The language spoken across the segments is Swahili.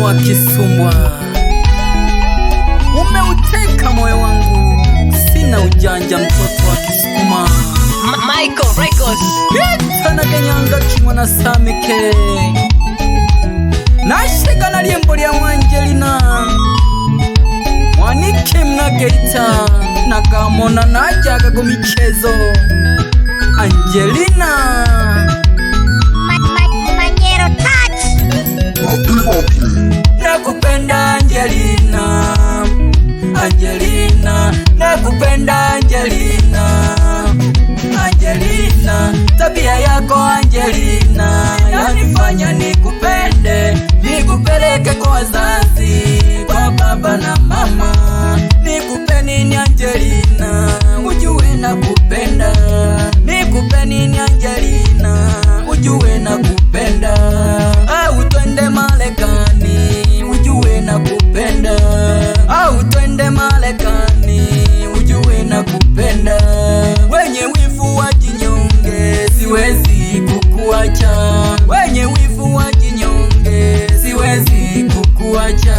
wa Kisumbwa, umeuteka moyo wangu, sina ujanja, mtoto wa Kisukuma. Michael Records Tana kenyanga kimwana samike nashega na liembo lya Angelina mwanike mnageita nakamona najaga go michezo Angelina Manyero touch. Nakupenda Angelina, Angelina, nakupenda Angelina, Angelina, tabia yako Angelina yanifanya nikupende, nikupeleke kwa wazazi, kwa baba na mama. Nikupe nini Angelina, ujue nakupenda. Nikupe nini Angelina, ujue nakupenda. Au twende Marekani, ujue nakupenda. Au twende Marekani, ujue nakupenda. Wenye wivu wa jinyonge siwezi kukuacha, wenye wivu wa jinyonge siwezi kukuacha.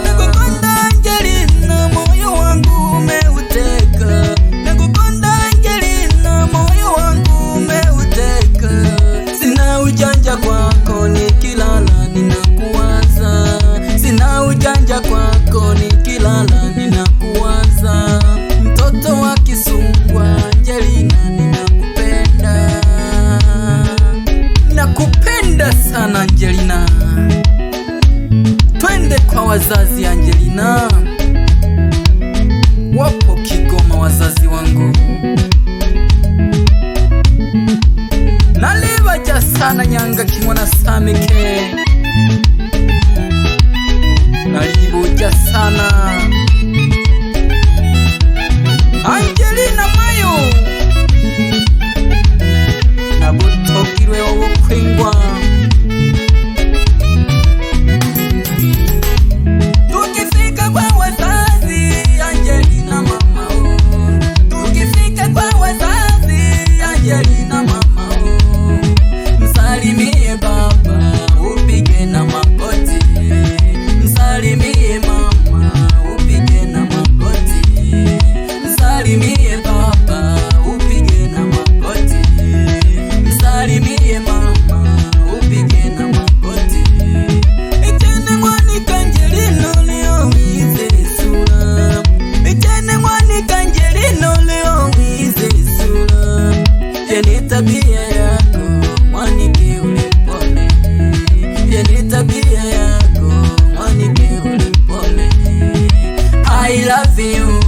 Nakupenda Angelina, moyo wangu umeuteka. Nakupenda Angelina, moyo wangu umeuteka. Sina ujanja kwako, nikilala ninakuwaza. Sina ujanja kwako, nikilala ninakuwaza. Mtoto wa Kisumbwa Angelina, ninakupenda. Nakupenda sana Angelina. Twende kwa wazazi Angelina, wapo Kigoma wazazi wangu. Nalibaja sana nyanga kimwana samike, nalibuja sana Angelina mayo nabutokirwe obukwingwa. Tukifika kwa wazazi Angelina mama oh. Tukifika kwa wazazi Angelina mama oh. Msalimie baba upige na magoti. Msalimie mama upige na magoti. Msalimie baba upige na magoti. Msalimie mama upige na magoti. Echene mwanika Angelina leo wize sura. Echene mwanika Angelina leo wize sura. Yeni tabia yako mwanike ulipole. Yeni tabia yako mwanike ulipole. I love you,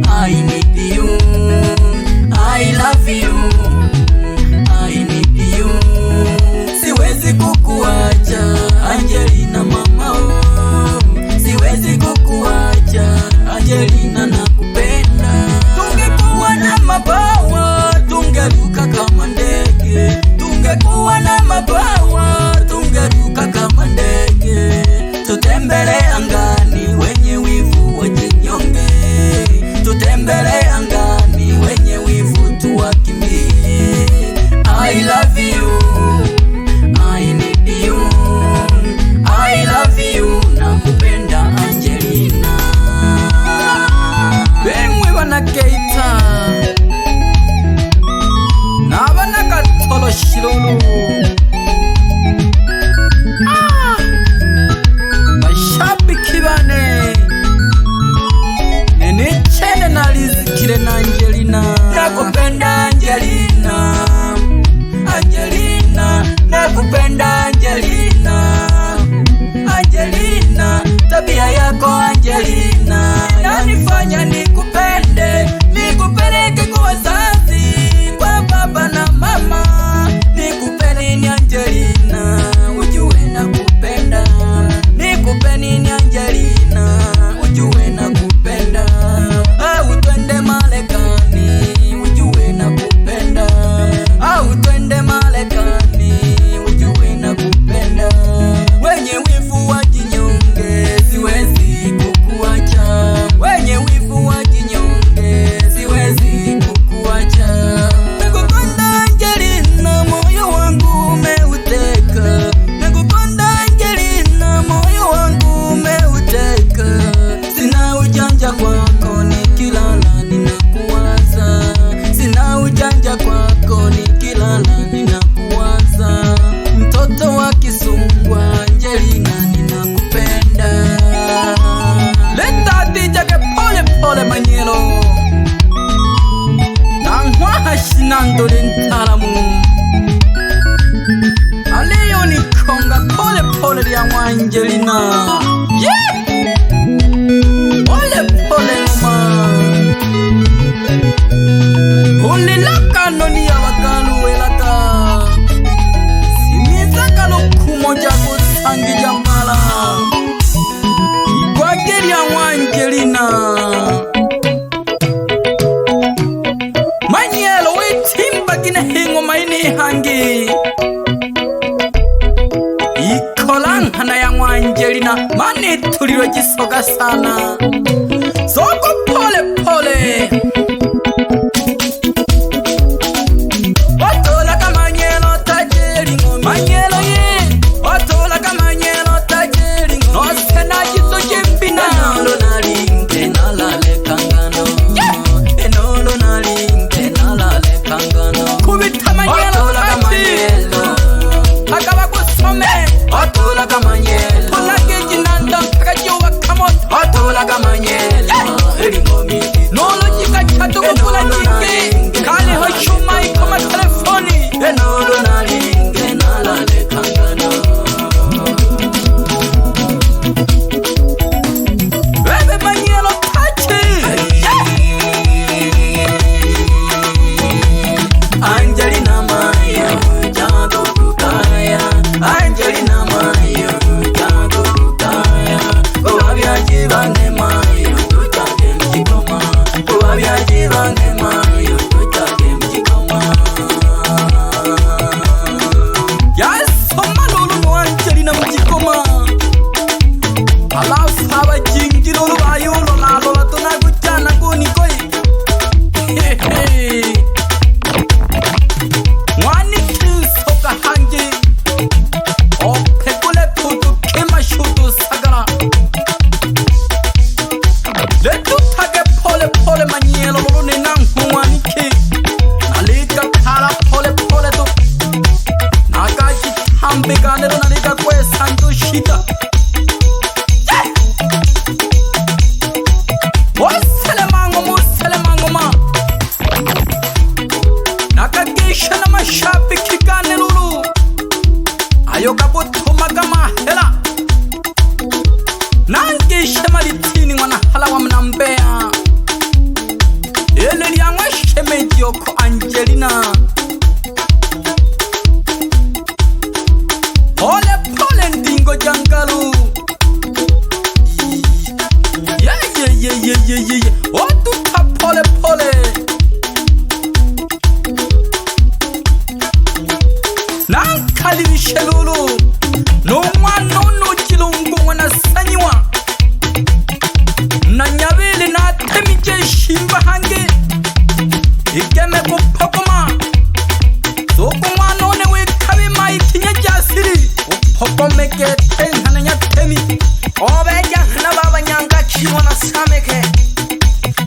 I need you, I love you, I need you. Siwezi kukuacha Angelina mama oh. Siwezi kukuacha Angelina, nakupenda. Tungekuwa na mabawa tungeruka kama ndege. Tungekuwa na mabawa tungeruka kama ndege. Tutembele angani wenye wivu wajinyonge. Tutembele angani wenye wivu tuwakimbie. I love you, I need you, I love you, nakupenda Angelina. Bemwe banakeita nabana katolo shilulu. Mashabiki bane nenichene nalizikile na Angelina. Nakupenda Angelina, Angelina. kinandole ntalamu aleyo nikonga pole pole lya Angelina pole pole ngoma ulilaka noni ya wakalu welaka simizaka lokumoja kusangi jamala igwageri ya Angelina manyelo wetimba gine hingo maini hangi ikolanghana ya Angelina mani tuliro jisoga sana soko pole pole watola kamanyelo tajeri ngomi manyelo ye watola kamanyelo tajeri ngomi no sena jiso jimbina enolo nalinge nalale kangano enolo nalinge nalale kangano kubita manyelo kamanyelo akaba kusome watola kamanyelo tulage jinanda kakajiwa kamoto watola kamanyelo ngomi nolo jika chatu kukula jingi kale hoshuma ikoma telefoni enolo nalinge nalale kangano bebe manyelo tachi Angelina mayo jago kukaya Angelina mayo jago kukaya Wabia jibane mayo tutage mjikoma Wabia jibane mayo tutage mjikoma Yasoma lulu no Angelina mjikoma alafu haba jingi lulu bayulo lalola tunakujana kuni koi mwani kisoka hangi opekule tutu kema shutu sagara letu tage pole pole manyelo lulu ninangu mwani ki nalika kara pole pole tu nakaji hambi ganero nalika kwe sandu shita Muselemango nakagisha na mashabiki gane lulu ayo kabutuma kama hela nangisha malitini mwana hala wa mnambea ele liangwa shemeji yoko Angelina pole pole ndingo jangalu yeah. Otuka pole pole nankali mishelulu nomwana onojilungu wana sanyiwa nanyabele natemije shimba hange igeme kupokoma soko mwana one wekabe maikinya jasiri upopomeke tenhana nyatemi obeja na baba nyanga chiwana sameke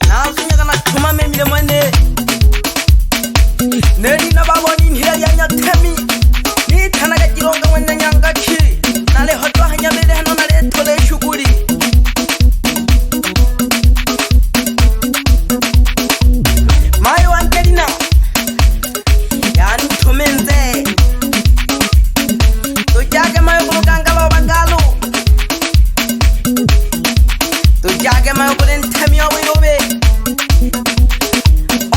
nazunya kana tuma memile mwene neri na baba ni nhira ya nyatemi ni thanaga jironga mwene nyanga chi nale hotwa hanya bele hano nale tole shukuri mayo Angelina yani tumenze tujage mayo kulugangalo bangalo tujage mayo kulentemi owirobe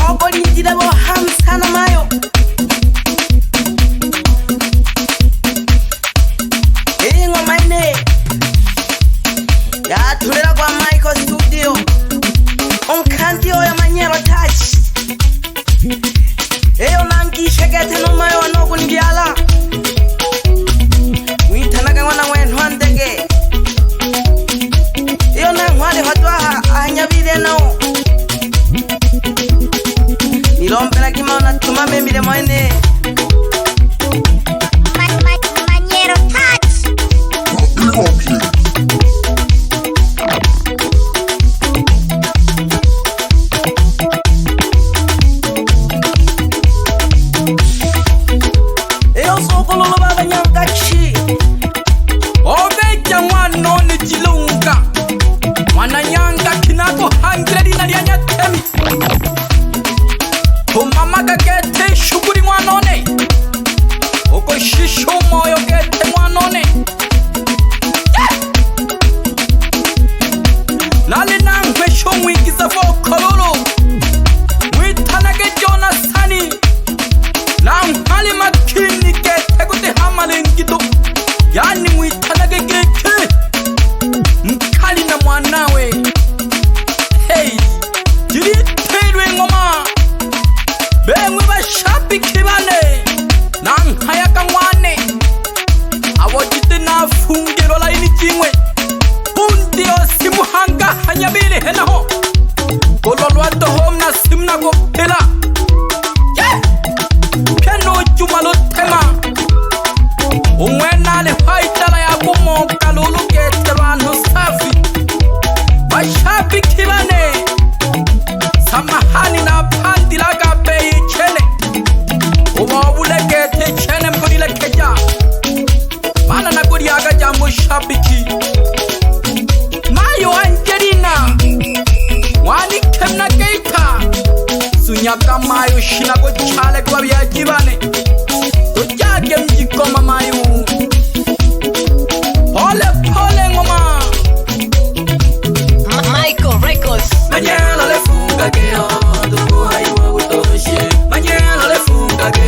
ogoli njidabo hamsana mayo ingo maine ya tulera kwa Michael Studio onkanti oya manyero touch eyo nangi shegete no mayo anoku ndiala witanaga wana wenhu andege iyo na ngwale hatwa ahanyabire nao nilompela kimona tuma memile mwene Manyero touch. eyo soko lolo baba nyanga chi obeja mwana one jilunga mwana nyanga kinako Angelina lya nyatemi kumama kakete home na simna go pila piano juma lo tema umwena le haitala ya kumoka lulu keterano safi mashabiki bane samahani na pandi la gabe chene ubabule kete chene mbulile keja mana na guri aga jambo shabiki mayo Angelina wani kemna keita sunyaka mayo shinago chale kwa byajibane ujage mjikoma mayo pole pole ngoma Michael Records. Mañana le fuga que tu hai wa utoshe mañana le fuga que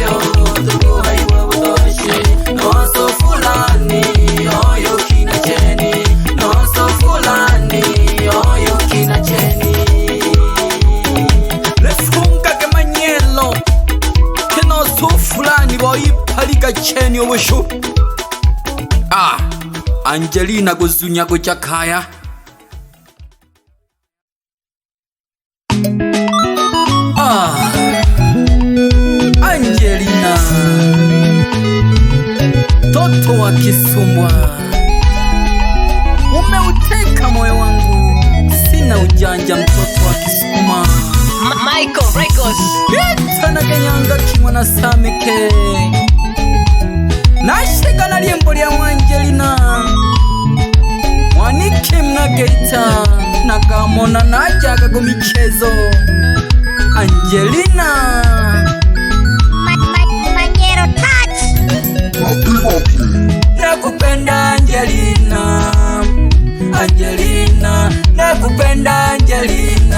tu hai wa utoshe no so fulani oyo kina cheni no so fulani oyo kina cheni le fuga que mañelo que no so fulani boy palika cheni obushu Angelina gozunya go chakaya Angelina toto wa Kisumbwa umeuteka moyo wangu sina ujanja mtoto wa Kisuma Michael Records. Tana kenyanga kimwa na samike nashika na liembo lya Angelina mwaniki mnageita nakamona najaga ku michezo Angelina Maniero touch. nakupenda Angelina